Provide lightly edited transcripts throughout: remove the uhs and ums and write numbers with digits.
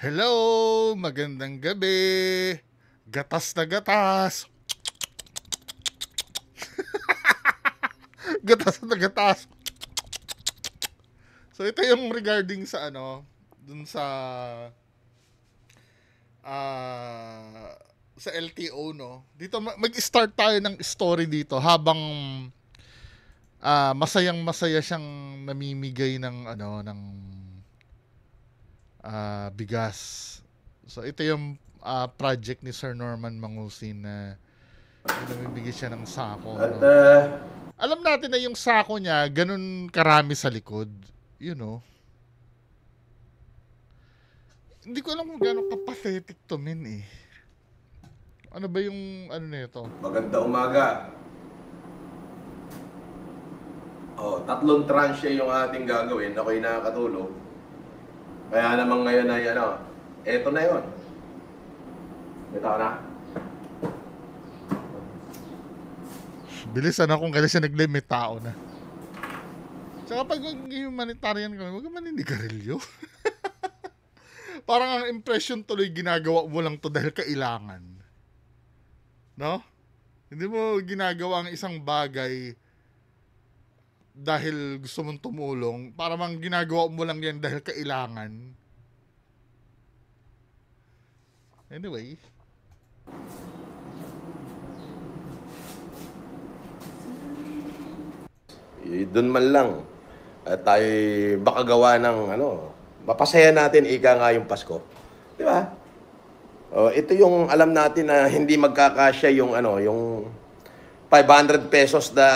Hello, magandang gabi. Gatas na gatas. Gatas na gatas. So ito yung regarding sa dun sa LTO, no. Dito mag-start tayo ng story dito habang masayang-masaya siyang namimigay ng bigas. So ito yung project ni Sir Norman Mangusin na namimigay siya ng sako. At No? Alam natin na yung sako niya ganun karami sa likod. You know. Hindi ko alam kung gano'ng pathetic to men eh. Ano ba yung nito? maganda umaga. Tatlong tranche yung ating gagawin. Ako'y nakakatulog. Kaya naman ngayon ay eto na yon. Ito na. Bilisan na kung kailan siya nag-limit, tao na. Tsaka pag humanitarian kami, huwag naman inigarilyo. Parang ang impression tuloy ginagawa mo lang to dahil kailangan. No? Hindi mo ginagawa ang isang bagay dahil gusto mong tumulong. Parang mang ginagawa mo lang yan dahil kailangan. Anyway. Doon man lang. At tayo baka gawa ng mapasaya natin ika nga yung Pasko. Di ba? Ito yung alam natin na hindi magkakasya yung yung 500 pesos na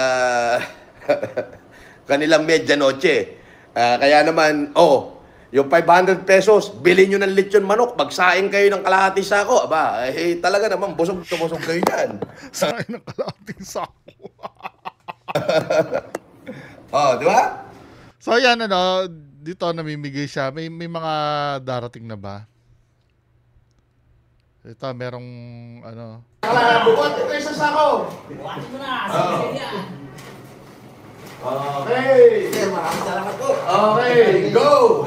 kanilang medianoche. Kaya naman, yung 500 pesos, bilhin nyo ng lechon manok, magsaing kayo ng kalahati sako. Aba, talaga naman, busog na busog kayo dyan. Sain ng kalating sako. Di ba? So yan dito namimigay siya. May mga darating na ba? Ito merong Bukat ito isa sako. Bukatin mo na, sige yan. Okay. Maraming salamat po. Okay, go!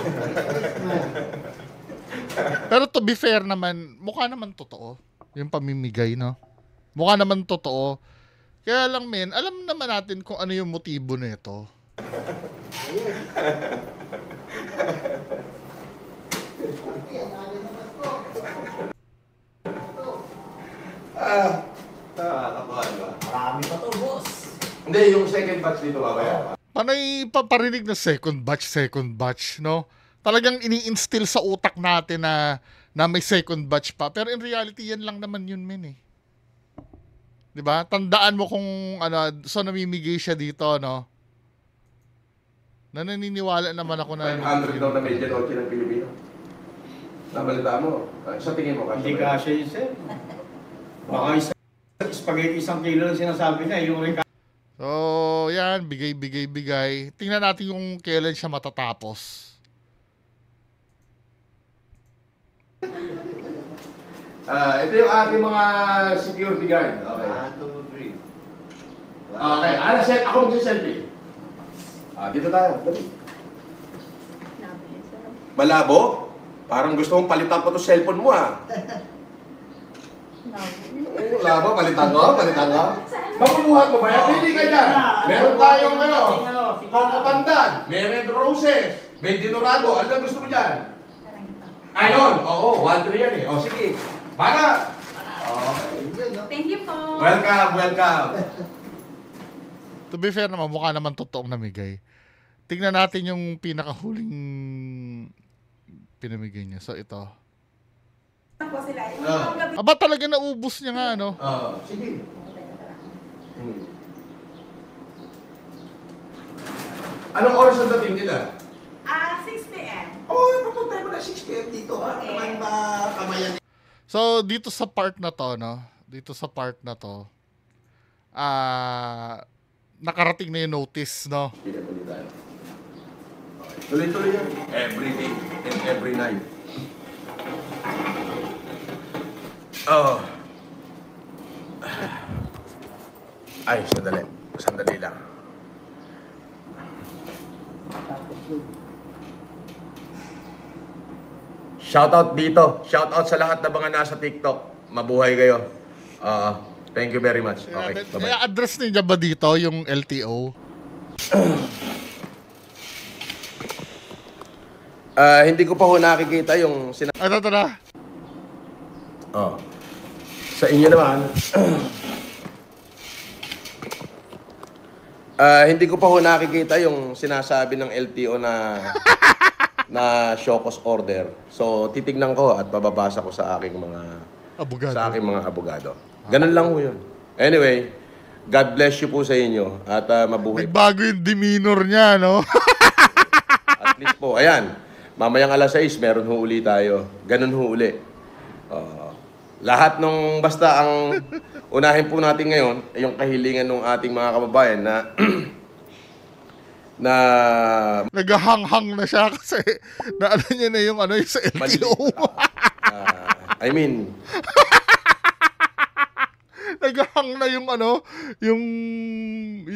Pero to be fair naman, mukha naman totoo yung pamimigay, no? Mukha naman totoo. Kaya lang men, alam naman natin kung ano yung motibo nito. Nakakatawa, di ba? Marami pa to, boss. Hindi, yung second batch dito mamaya. Panay paparinig na second batch, no? Talagang ini-instill sa utak natin na may second batch pa. Pero in reality, yan lang naman yun, men eh. 'Di ba? Tandaan mo kung so namimigay siya dito, no? Naniniwala naman ako na 500 daw na medianoche ng Pilipino. Nabalita mo. Sa tingin mo, Hindi kasya yun, sir. Baka spaghetti 1 kilo lang sinasabi na, yung rin So, yan, bigay. Tingnan natin yung kailan siya matatapos. ito yung ating mga security guard. Okay. 1, 2, 3. Okay. Ako mag-selfie. Dito tayo. Dali. Malabo? Parang gusto mong palitan pa to cellphone mo Labo, palitan ko? Makukuha ko ba yan? Pili ka dyan. Meron tayong Coco Pandan, may Red Roses, may Dinorado. Ano ang gusto mo dyan? Ayun, oo, 1-3 yan eh. Sige. Para! Thank you po. Welcome. To be fair naman, mukha naman totoong namigay. Tingnan natin yung pinakahuling pinamigay niya. So, ito. Po sila. Aba, talaga naubos niya nga, no? Sige. Anong oras ang dating nila? 6 p.m. Papunta mo na 6 p.m. dito Kamay makamayan. So, dito sa part na to, nakarating na yung notice, no? Pinatuloy tayo. Tuloy-tuloy yan. Every day and every night. Ay, sandali lang. Shoutout dito. Shoutout sa lahat ng mga nasa TikTok. Mabuhay kayo. Thank you very much. Okay, bye-bye. Address niya ba dito yung LTO? Hindi ko pa ho nakikita yung Ano to na? Sa inyo naman. Hindi ko pa ho nakikita yung sinasabi ng LTO na show cause order. So titignan ko at bababasa ko sa aking mga abogado. Ganun lang ho yun. Anyway, God bless you po sa inyo at mabuhay. Nagbago yung demeanor niya, no? At least po, ayan. Mamayang alas 6, meron ho uli tayo. Ganun ho uli. Lahat nung basta ang unahin po natin ngayon ay yung kahilingan ng ating mga kababayan na Nagahanghang na siya kasi na ano niya na yung ano yung sa LTO. I mean, Nagahang na yung ano, yung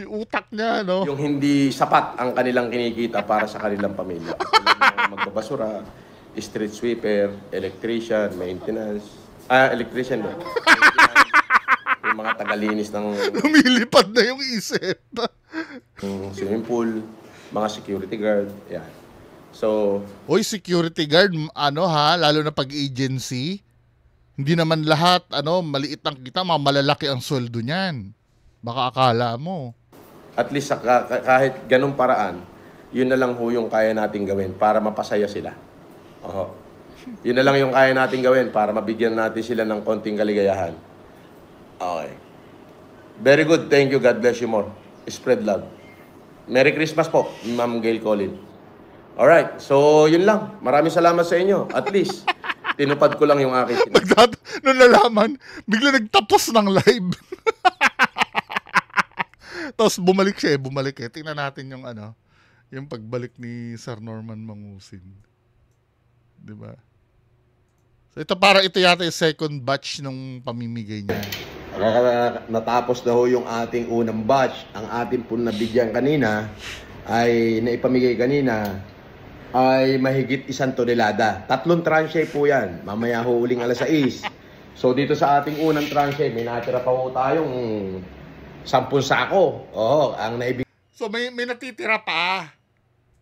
utak niya, no? yung hindi sapat ang kanilang kinikita para sa kanilang pamilya. Yung magbabasura, street sweeper, electrician, maintenance. Electrician ba? Yung mga tagalinis ng Lumilipad na yung isip. swimming pool, mga security guard, yan. So, Hoy, security guard, ano ha, lalo na pag agency, hindi naman lahat, ano, maliit ang kita, malalaki ang sweldo niyan. Baka akala mo. at least kahit ganung paraan, yun na lang ho yung kaya nating gawin para mapasaya sila. Yun na lang yung kaya nating gawin para mabigyan natin sila ng konting kaligayahan. Okay. Very good. Thank you. God bless you more. Spread love. Merry Christmas po, Ma'am Gail Colin. Alright. So, yun lang. Maraming salamat sa inyo. At least, tinupad ko lang yung aking Nung nalaman, bigla nagtapos ng live. Tapos bumalik siya eh. Tingnan natin yung ano, yung pagbalik ni Sir Norman Mangusin. Diba? So ito yata yung second batch nung pamimigay niya. Natapos na ho yung ating unang batch. Ang ating po nabigyan kanina ay naipamigay kanina ay mahigit 1 tonelada. 3 tranche po yan. Mamaya ho uling alas 6. So dito sa ating unang tranche, may natira pa ho tayong 10 sako. Ang naibigay So may natitira pa.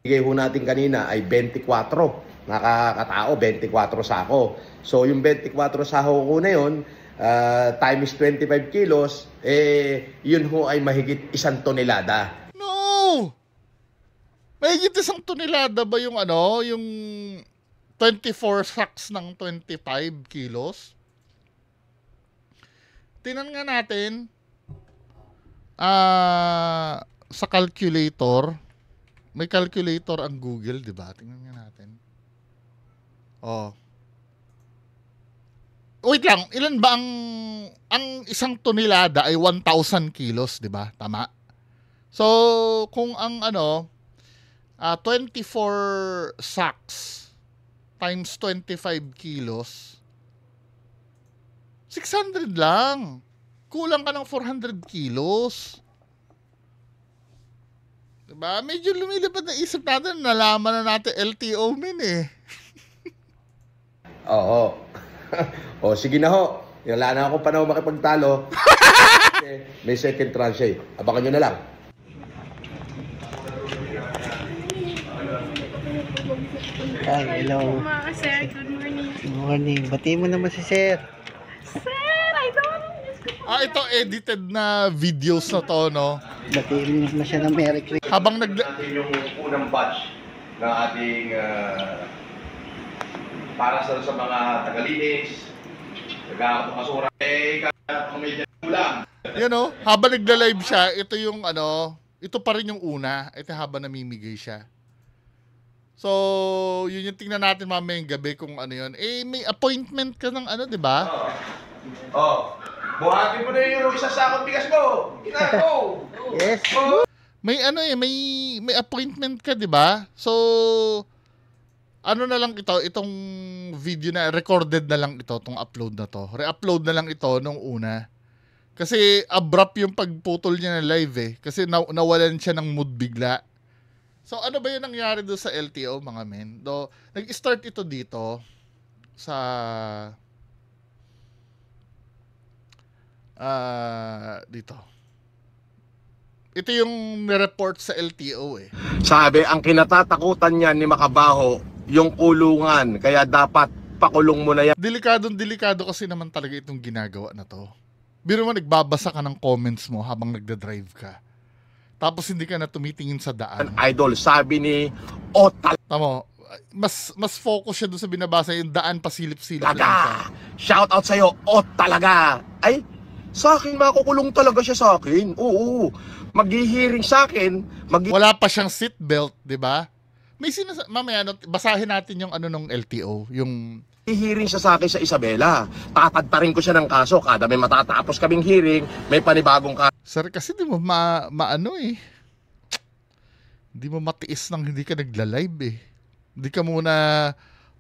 ho natin kanina ay 24. Nakakatao, 24 sako. So yung 24 sako ko na yun, times 25 kilos, yun ho ay mahigit 1 tonelada. No! Mahigit 1 tonelada ba yung ano, yung 24 sacks ng 25 kilos? Tingnan nga natin sa calculator. May calculator ang Google, di ba? Tingnan nga natin. Wait lang, ilan ba ang 1 tonelada ay 1,000 kilos, di ba? Tama? So, kung ang 24 sacks times 25 kilos, 600 lang. Kulang ka ng 400 kilos. Diba? Medyo lumilipad na isip natin. Nalaman na natin LTO min eh. Oo. Sige na ho. Wala na akong panahon makipagtalo. May second tranche. Abangan nyo na lang. Hello. Sir, good morning. Good morning. Batiin mo naman si Sir. Sir, I don't Ito edited na videos na to, no? Batiin mo na siya ng Merry Christmas. Habang Natin yung unang batch ng ating para sa mga tagalinis, nagkakapasura, kung may ulam. habang nagla-live siya, ito yung ito pa rin yung una. Ito habang namimigay siya. So, yun yung tingnan natin mamayang gabi kung ano yun. May appointment ka ng di ba? Buhatin mo na yung isa sakot bigas mo. Inako! Yes. May may appointment ka, 'di ba? So na lang itong video na recorded na lang ito, tong upload na to. Re-upload na lang ito nung una. Kasi abrupt yung pagputol niya ng live eh. Kasi nawalan siya ng mood bigla. So ano ba yung nangyari doon sa LTO mga men? Nag-start ito dito. sa dito. Ito yung nireport sa LTO eh. Sabi, ang kinatatakutan niya ni Makabaho, yung kulungan. Kaya dapat pakulong mo na yan. Delikado kasi naman talaga itong ginagawa na to. Biro mo, nagbabasa ka ng comments mo habang nagda-drive ka. Tapos hindi ka na tumitingin sa daan. Idol, sabi ni Otal. Tamo, mas focus siya doon sa binabasa, yung daan pasilip-silip lang siya. Talaga! Shout out sa'yo, talaga! Ay, sa akin, makukulong talaga siya sa akin. Oo, maghihiring sa akin. Wala pa siyang seatbelt, di ba? May mamaya, basahin natin yung ano nung LTO, yung Hihiring siya sa akin sa Isabela. Tatagtarin ko siya ng kaso. Kada may matatapos kaming hearing, may panibagong kaso. sir, kasi di mo maano eh. Hindi mo matiis nang hindi ka nagla-live eh. Hindi ka muna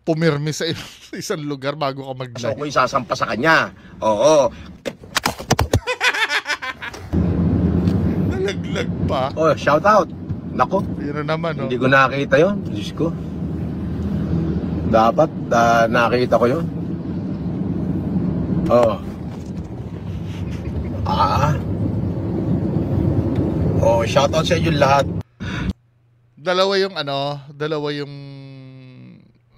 pumirmi sa isang lugar bago ka So, mag-live. ko isasampa sa kanya. Oo. Nalaglag pa. Oh, shout out. Nako, Yun na naman, no? hindi ko nakita yon. Diyos ko. Dapat nakita ko yon. Oo. Oh, shout out sa inyo lahat. Dalawa yung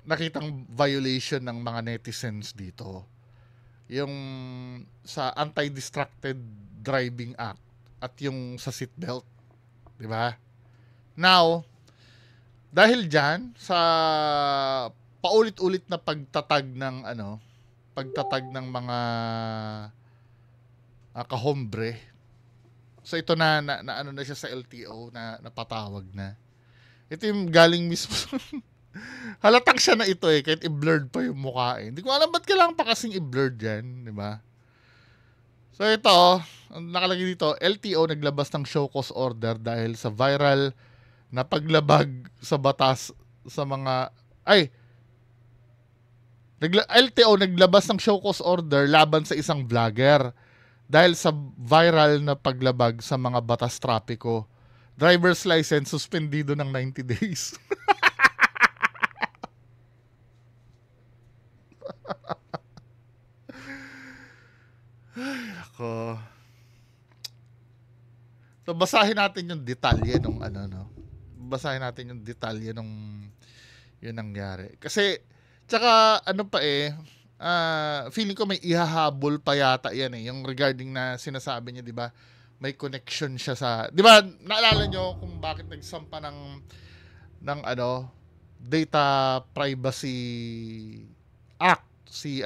nakitang violation ng mga netizens dito. Yung sa Anti-Distracted Driving Act at yung sa seatbelt. Di ba? Now, dahil dyan, sa paulit-ulit na pagtatag ng mga kahombre. So ito na ano na siya sa LTO na napatawag na. Ito yung galing mismo. Halatang siya na ito eh, kahit i-blurred pa yung mukha eh. Hindi ko alam ba't kailangan pa kasing i-blurred yan, di ba? So ito, ang nakalagay dito, LTO naglabas ng show cause order dahil sa viral na paglabag sa batas sa mga LTO naglabas ng show cause order laban sa isang vlogger dahil sa viral na paglabag sa mga batas trapiko. Driver's license suspendido ng 90 days. Ay, nako. So, basahin natin yung detalye nung Basahin natin yung detalye nung yun nangyari. Kasi, tsaka feeling ko may ihahabol pa yata yan eh. Yung regarding na sinasabi niya, di ba? May connection siya sa, di ba? Naalala nyo kung bakit nagsampa ng Data Privacy Act si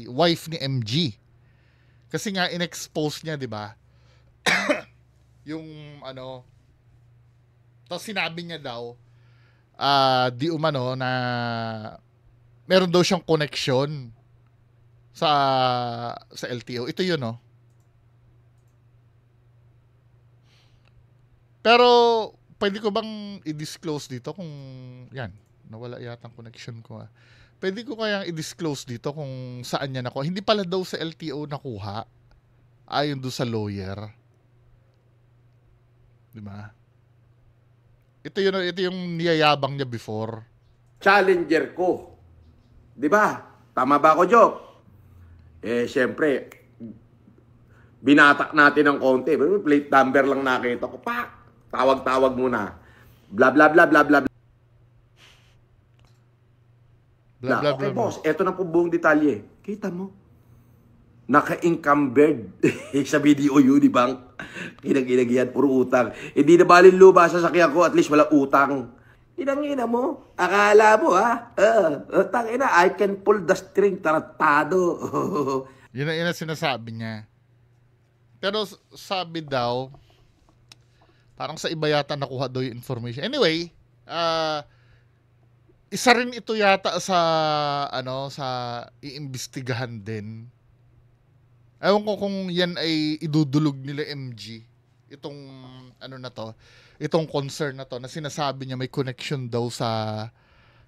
wife ni MG. Kasi nga inexpose niya, di ba? Yung tapos sinabi niya daw di umano na meron daw siyang connection sa LTO. Ito yun, no? Pero pwede ko bang i-disclose dito kung yan, nawala yata ang connection ko. Pwede ko kayang i-disclose dito kung saan niya nakuha. Hindi pala daw sa LTO nakuha. Ayon doon sa lawyer. Di ba? Ito yung niyayabang niya before. Challenger ko. Di ba? Tama ba ako, Jok? Siyempre, binatak natin ng konti. Plate number lang nakita ko. Pak! Tawag-tawag muna. Bla bla bla bla bla. Blah, blah, Okay, blah, boss. Ito na po buong detalye. Kita mo? Naka-encumbered sa video Unibank. Kinag-inagyan, puro utang. Hindi na balin luba sa sakyan ko, at least wala utang. Inangina mo. Akala mo, ha? Tangina, I can pull the string, taratado. Yun ang sinasabi niya. Pero sabi daw, parang sa iba yata nakuha daw yung information. Anyway, isa rin ito yata sa iimbestigahan din. Ewan ko kung yan ay idudulog nila MG. Itong itong concern na to na sinasabi niya may connection daw sa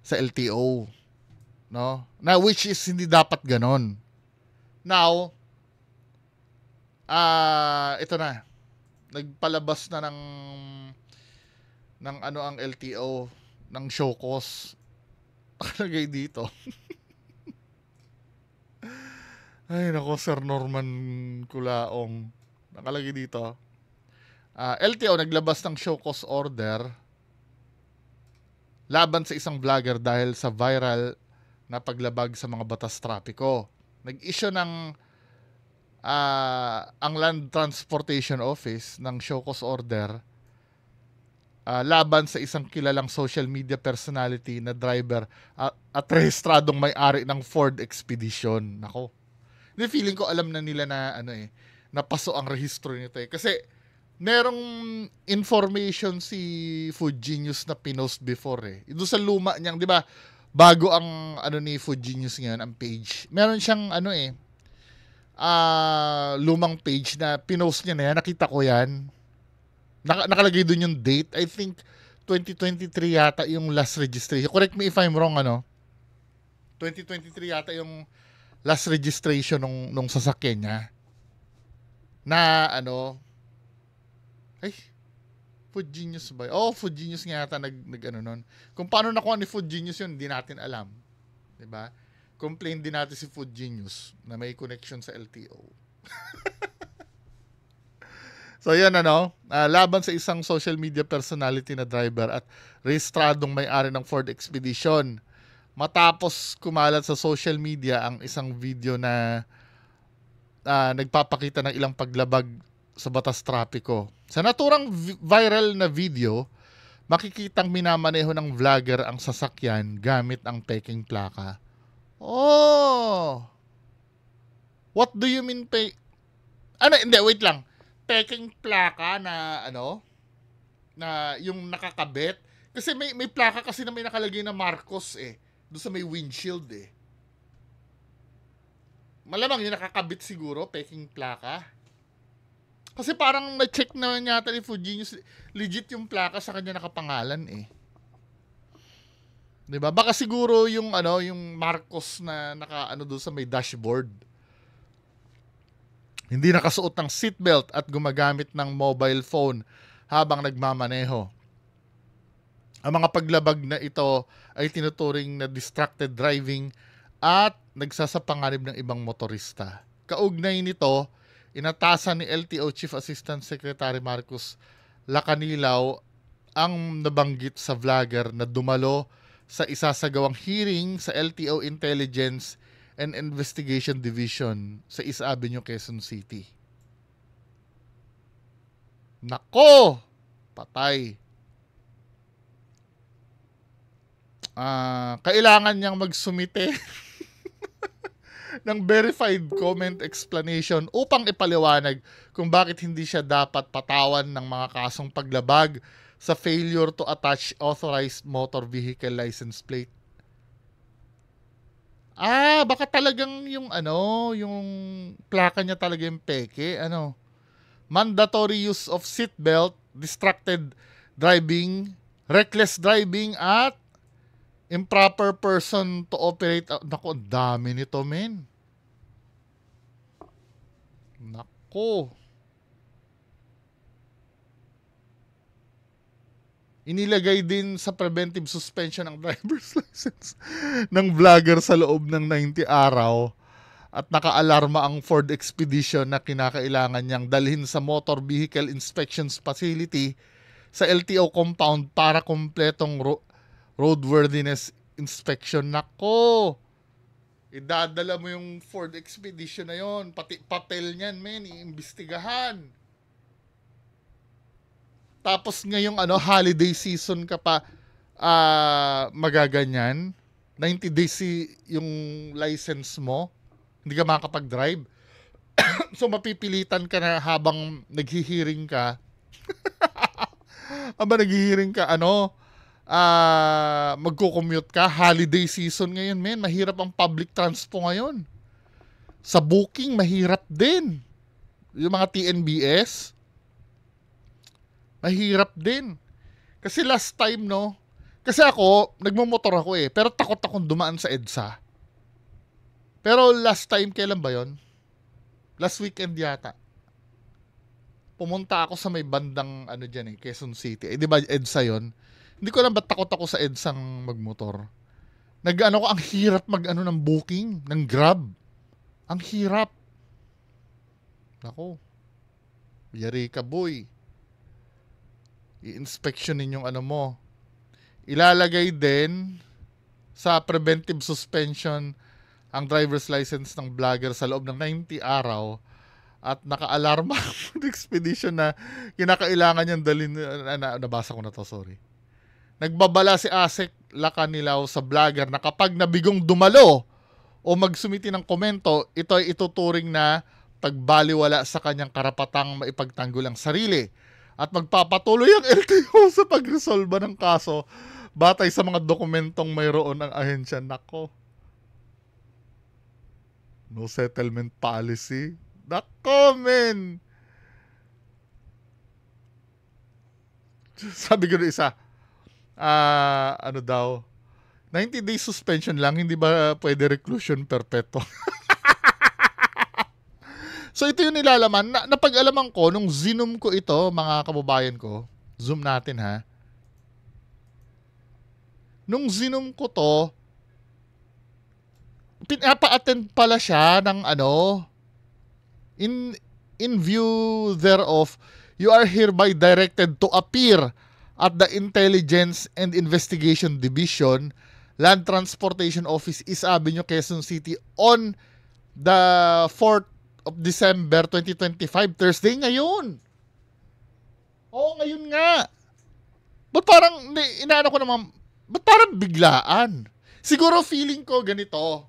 LTO. No? Na which is hindi dapat ganon. Now, ito na. Nagpalabas na ng ang LTO ng show cause Nakalagay dito. Ay, nako, Sir Norman Culaong. Nakalagay dito. LTO naglabas ng show cause order laban sa isang vlogger dahil sa viral na paglabag sa mga batas trapiko. Nag-issue ng ang Land Transportation Office ng show cause order laban sa isang kilalang social media personality na driver at rehistradong may-ari ng Ford Expedition. Nako. Feeling ko alam na nila na napaso ang rehistro nito eh. Kasi merong information si Food Genius na pinost before eh. Doon sa luma niyang, 'di ba? Bago ang ni Food Genius ngayon, ang page. Meron siyang lumang page na pinost niya na yan. Nakita ko yan. Nakalagay doon yung date. I think 2023 yata yung last registration. Correct me if I'm wrong, 2023 yata yung last registration nung sasakyan niya. Na Food Genius ba? Oh, Food Genius nga yata nag nun. Kung paano nakuha ni Food Genius yun, hindi natin alam. 'Di ba? Complain din natin si Food Genius na may connection sa LTO. So yan laban sa isang social media personality na driver at rehistradong may-ari ng Ford Expedition. Matapos kumalat sa social media ang isang video na nagpapakita ng ilang paglabag sa batas trapiko. Sa naturang viral na video, makikitang minamaneho ng vlogger ang sasakyan gamit ang peking plaka. Oh! What do you mean Hindi, wait lang. Peking plaka na na yung nakakabit. Kasi may plaka kasi na may nakalagay na Marcos eh. Doon sa may windshield eh. Malamang yung nakakabit siguro, peking plaka. Kasi parang na-check naman yata ni Food Genius, legit yung plaka sa kanya nakapangalan eh. 'Di ba? Baka siguro yung yung Marcos na doon sa may dashboard. Hindi nakasuot ng seatbelt at gumagamit ng mobile phone habang nagmamaneho. Ang mga paglabag na ito ay tinuturing na distracted driving at nagsasapanganib ng ibang motorista. Kaugnay nito, inatasan ni LTO Chief Assistant Secretary Marcos Lacanilaw ang nabanggit sa vlogger na dumalo sa isasagawang hearing sa LTO Intelligence and Investigation Division sa East Avenue, Quezon City. Nako! Patay. Kailangan niyang magsumite ng verified comment explanation upang ipaliwanag kung bakit hindi siya dapat patawan ng mga kasong paglabag sa failure to attach authorized motor vehicle license plate. Baka talagang yung yung plaka niya talaga yung peke, mandatory use of seatbelt, distracted driving, reckless driving, at improper person to operate. Naku, ang dami nito, men. Naku. Inilagay din sa preventive suspension ng driver's license ng vlogger sa loob ng 90 araw at nakaalarma ang Ford Expedition na kinakailangan niyang dalhin sa Motor Vehicle Inspections Facility sa LTO compound para kompletong roadworthiness inspection. Nako! Idadala mo yung Ford Expedition na yon, pati papel niyan, men, iimbestigahan. Tapos ngayong holiday season ka pa magaganyan. 90 days yung license mo. Hindi ka makakapag-drive. So mapipilitan ka na habang naghihiring ka. Magko-commute ka. Holiday season ngayon, men. Mahirap ang public transport ngayon. Sa booking, mahirap din. Yung mga TNBS, mahirap din. Kasi last time, kasi ako, nagmumotor ako pero takot akong dumaan sa EDSA. Pero last time, kailan ba yon? Last weekend yata. Pumunta ako sa may bandang, Quezon City. Di ba EDSA yon? Hindi ko alam ba't takot ako sa EDSA magmotor. Nag-ano ko, ang hirap mag-ano ng booking, ng Grab. Ang hirap. Nako. Yari ka, boy. I-inspection ninyong ano mo. Ilalagay din sa preventive suspension ang driver's license ng vlogger sa loob ng 90 araw at naka-alarma ang expedition na kinakailangan niyang dalhin. Nabasa ko na to, sorry. Nagbabala si Asek Lacanilaw sa vlogger na kapag nabigong dumalo o magsumiti ng komento, ito ay ituturing na pagbaliwala sa kanyang karapatang maipagtanggol ang sarili at magpapatuloy ang LTO sa pagresolba ng kaso batay sa mga dokumentong mayroon ang ahensya. Nako. No settlement policy. Nako, men. Sabi ko na isa, ano daw, 90 days suspension lang, hindi ba pwede reclusion perpetuo? So ito yung nilalaman. Napag-alaman ko, nung Zoom ko ito, mga kababayan ko, Zoom natin ha. Nung Zoom ko to, pinapa-attend pala siya ng ano, in view thereof, you are hereby directed to appear at the Intelligence and Investigation Division, Land Transportation Office, East Avenue, Quezon City on the 4th of December 2025, Thursday ngayon. Oo, ngayon nga. Ba't parang, inaano ko naman, ba't parang biglaan? Siguro feeling ko ganito.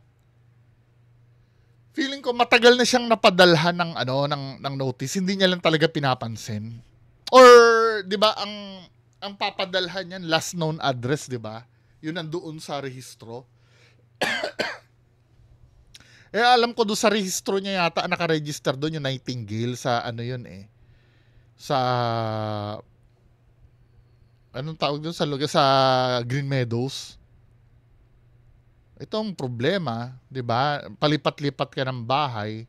Feeling ko matagal na siyang napadalhan ng ano ng notice, hindi niya lang talaga pinapansin. Or 'di ba ang papadalhan niyan last known address, 'di ba? 'Yun nandoon sa rehistro. Alam ko doon sa rehistro niya yata naka-register doon yung Nightingale sa ano 'yun eh. Sa anong tawag doon sa lugar sa Green Meadows. Itong problema, 'di ba? Palipat-lipat ka ng bahay.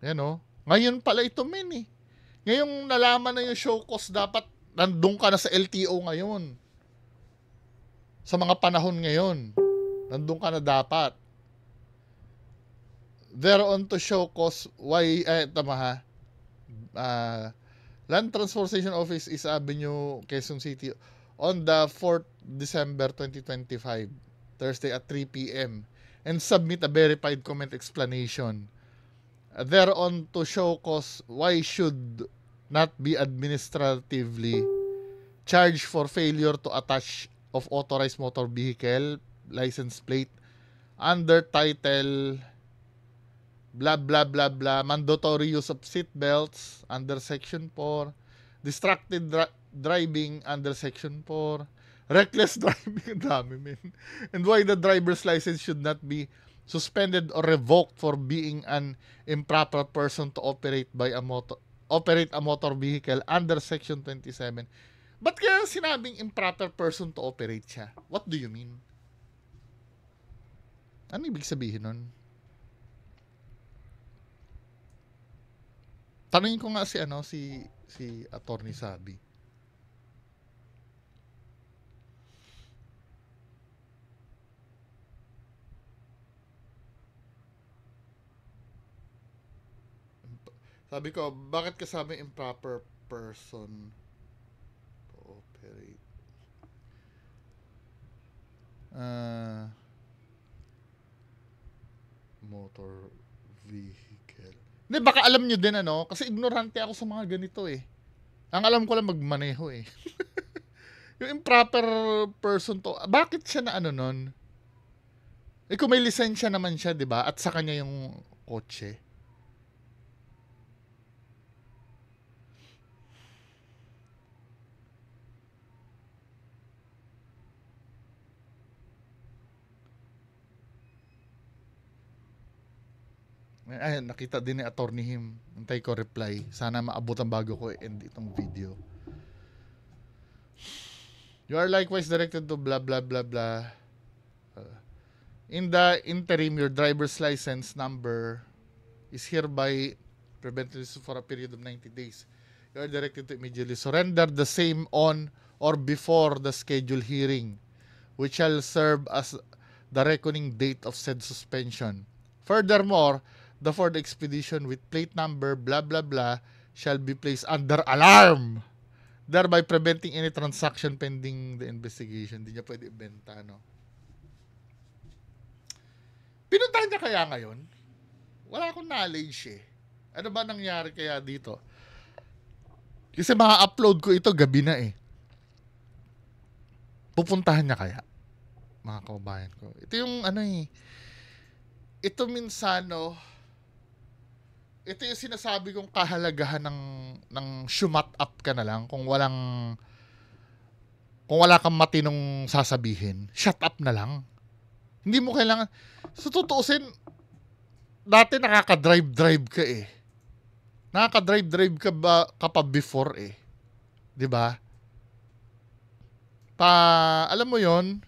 Yan oh. Ngayon pala ito, men eh. Ngayong nalaman na yung show cause, dapat nandun ka na sa LTO ngayon. Sa mga panahon ngayon, nandun ka na dapat. Thereon to show cause why, tama ha. Land Transportation Office is Avenue, Quezon City, on the 4th December 2025, Thursday at 3 p.m. and submit a verified comment explanation. Thereon to show cause why should not be administratively charged for failure to attach of authorized motor vehicle license plate under title blah blah blah blah, mandatory use of seat belts under section 4, distracted driving under section 4, reckless driving, dami men, and why the driver's license should not be suspended or revoked for being an improper person to operate a motor vehicle under section 27. Ba't kaya sinabing improper person to operate siya? What do you mean? Ano ibig sabihin nun? Tanungin ko nga si Attorney Sabi. Sabi ko, bakit kasama improper person to operate? Motor vehicle. Hindi, baka alam nyo din ano, kasi ignorante ako sa mga ganito eh. Ang alam ko lang magmaneho eh. Yung improper person to, bakit siya na ano nun? Eh kung may lisensya naman siya, di ba? At sa kanya yung kotse. Ay, nakita din ni Attorney Him. Antay ko reply. Sana maabutan bago ko end itong video. You are likewise directed to blah blah blah blah. In the interim, your driver's license number is hereby prevented for a period of 90 days. You are directed to immediately surrender the same on or before the scheduled hearing, which shall serve as the reckoning date of said suspension. Furthermore, the Ford Expedition with plate number blah blah blah shall be placed under alarm, thereby preventing any transaction pending the investigation. Hindi niya pwede ibenta, no? Pinuntahan niya kaya ngayon? Wala akong knowledge eh. Ano ba nangyari kaya dito? Kasi ma-upload ko ito gabi na eh. Pupuntahan niya kaya? Mga kababayan ko. Ito yung ano eh. Ito minsano, ito yung sinasabi kong kahalagahan ng shumat up ka na lang kung wala kang matinong sasabihin. Shut up na lang. Hindi mo kailangan, sa tutuusin, dati nakaka-drive ka eh. Nakaka-drive ka pa before eh. 'Di ba? Alam mo 'yon,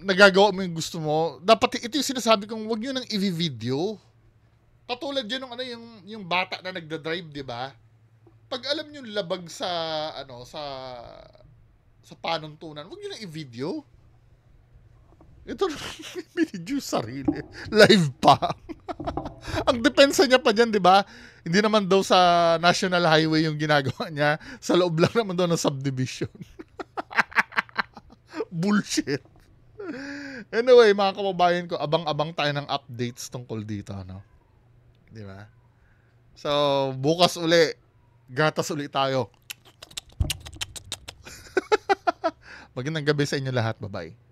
nagagawa mo yung gusto mo. Dapat ito yung sinasabi kong wag niyo nang i-video. Katulad yan ng yung bata na nagda-drive, 'di ba? Pag alam niyo labag sa sa panuntunan, wag niyo nang i-video. Ito, binidyo sarili. Live pa. Ang depensa niya pa dyan, di ba? Hindi naman daw sa National Highway yung ginagawa niya. Sa loob lang naman daw ng subdivision. Bullshit. Anyway, mga kababayan ko, abang-abang tayo ng updates tungkol dito, no? Di ba? So, bukas uli, gatas uli tayo. Magandang gabi sa inyo lahat. Bye-bye.